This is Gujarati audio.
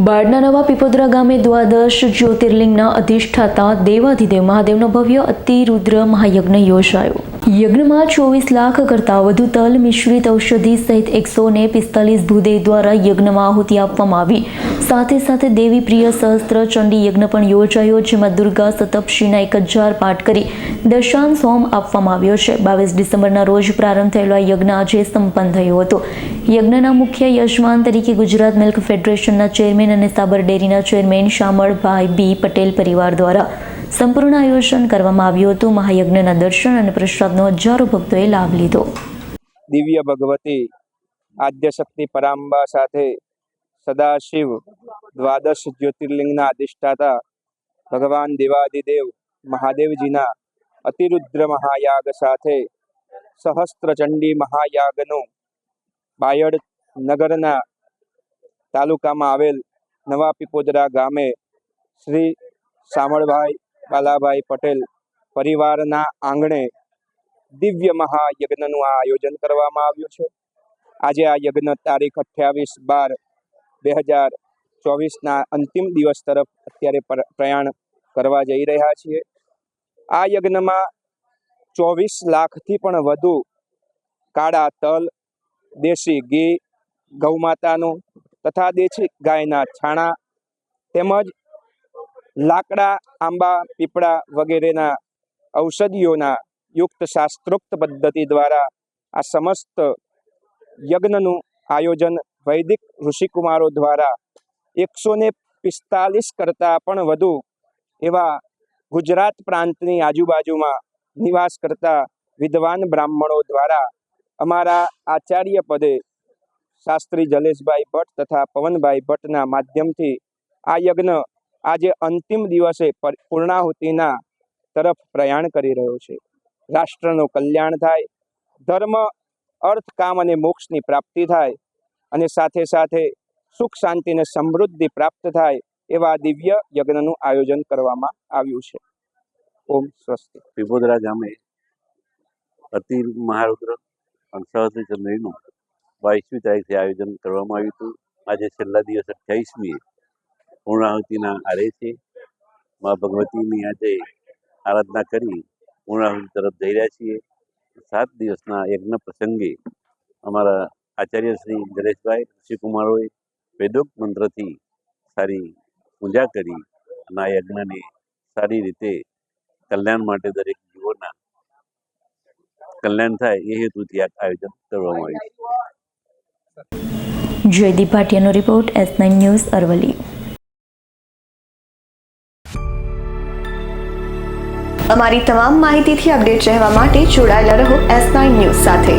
બાળના નવા પીપોદરા ગામે દ્વાદશ જ્યોતિર્લિંગના અધિષ્ઠાતા દેવાધિદેવ મહાદેવનો ભવ્ય અતિરુદ્ર મહાયજ્ઞ યોજાયો। યજ્ઞમાં 24 લાખ કરતાં વધુ તલ મિશ્રિત ઔષધિ સહિત 145 ભૂદેવ દ્વારા યજ્ઞમાં આહુતિ આપવામાં આવી। સાથે સાથે દેવી પ્રિય સહસ્ત્ર ચંડી યજ્ઞ પણ યોજાયો, જેમાં દુર્ગા સપ્તશતીના 1000 પાઠ કરી દશાંશ હોમ આપવામાં આવ્યો છે। 22 ડિસેમ્બરના રોજ પ્રારંભ થયેલો આ યજ્ઞ આજે સંપન્ન થયો હતો। યજ્ઞના મુખ્ય યજમાન તરીકે ગુજરાત મિલ્ક ફેડરેશનના ચેરમેન અને સાબર ડેરીના ચેરમેન શામળભાઈ બી પટેલ પરિવાર દ્વારા સંપૂર્ણ આયોજન કરવામાં આવ્યું હતું। મહાયજ્ઞના દર્શન અને પ્રસાદનો હજારો ભક્તોએ લાભ લીધો। દિવ્ય ભગવતી આદ્યશક્તિ પરાંબા સાથે સદાશિવ દ્વાદશ જ્યોતિર્લિંગના અધિષ્ઠાતા ભગવાન દેવાધિદેવ મહાદેવજીના અતિરુદ્ર મહાયાગ સાથે સહસ્ત્ર ચંડી મહાયાગનું બાયડ નગરના તાલુકામાં આવેલ નવા પીપોદરા ગામે શ્રી શામળભાઈ બાલાભાઈ પટેલ પરિવારના આંગણે દિવ્ય મહાયજ્ઞનું આયોજન કરવામાં આવ્યું છે। આજે આ યજ્ઞ તારીખ 28/12/2024ના અંતિમ દિવસ તરફ અત્યારે પ્રયાણ કરવા જઈ રહ્યા છીએ। આ યજ્ઞમાં 24 લાખથી પણ વધુ કાળા તલ, દેશી ઘી, ગૌમાતાનું તથા દેશી ગાયના છાણા તેમજ લાકડા, આંબા, પીપળા વગેરેના ઔષધિઓના યુક્ત શાસ્ત્રોક્ત પદ્ધતિ દ્વારા આ સમસ્ત યજ્ઞનું આયોજન વૈદિક ઋષિકુમારો દ્વારા 145 કરતાં પણ વધુ એવા ગુજરાત પ્રાંતની આજુબાજુમાં નિવાસ કરતા વિદ્વાન બ્રાહ્મણો દ્વારા અમારા આચાર્ય પદે શાસ્ત્રી જલેશભાઈ ભટ્ટ તથા પવનભાઈ ભટ્ટના માધ્યમથી આ યજ્ઞ આજે અંતિમ દિવસે પૂર્ણાહુતિના તરફ પ્રયાણ કરી રહ્યો છે। રાષ્ટ્રનું કલ્યાણ થાય, ધર્મ, અર્થ, કામ અને મોક્ષની પ્રાપ્તિ થાય અને સાથે સાથે સુખ, શાંતિ અને સમૃદ્ધિ પ્રાપ્ત થાય એવા દિવ્ય યજ્ઞનું આયોજન કરવામાં આવ્યું છે। ઓમ સ્વસ્તિ। પીપોદરા ગામે અતિ મહારુદ્ર અને સહસ્ત્ર ચંડીનું 22મી તારીખે આયોજન કરવામાં આવ્યું હતું। આજે છેલ્લા દિવસ 28મીએ પૂર્ણાહુતિના આરે છે। મા ભગવતીની આજે આરાધના કરી પૂર્ણાહુતિ તરફ જઈ રહ્યા છીએ। 7 દિવસના યજ્ઞ પ્રસંગે અમારા આચાર્ય શ્રી જલેશભાઈ ઋષિકુમારોએ વેદોક્ત મંત્રથી સારી પૂજા કરી અને આ યજ્ઞને સારી રીતે કલ્યાણ માટે દરેક જીવોના કલ્યાણ થાય એ હેતુથી આ આયોજન કરવામાં આવ્યું છે। જયદીપ ભાટિયાનો રિપોર્ટ, S9 ન્યૂઝ, અરવલ્લી। અમારી તમામ માહિતીથી અપડેટ રહેવા માટે જોડાયેલા રહો S9 ન્યૂઝ સાથે।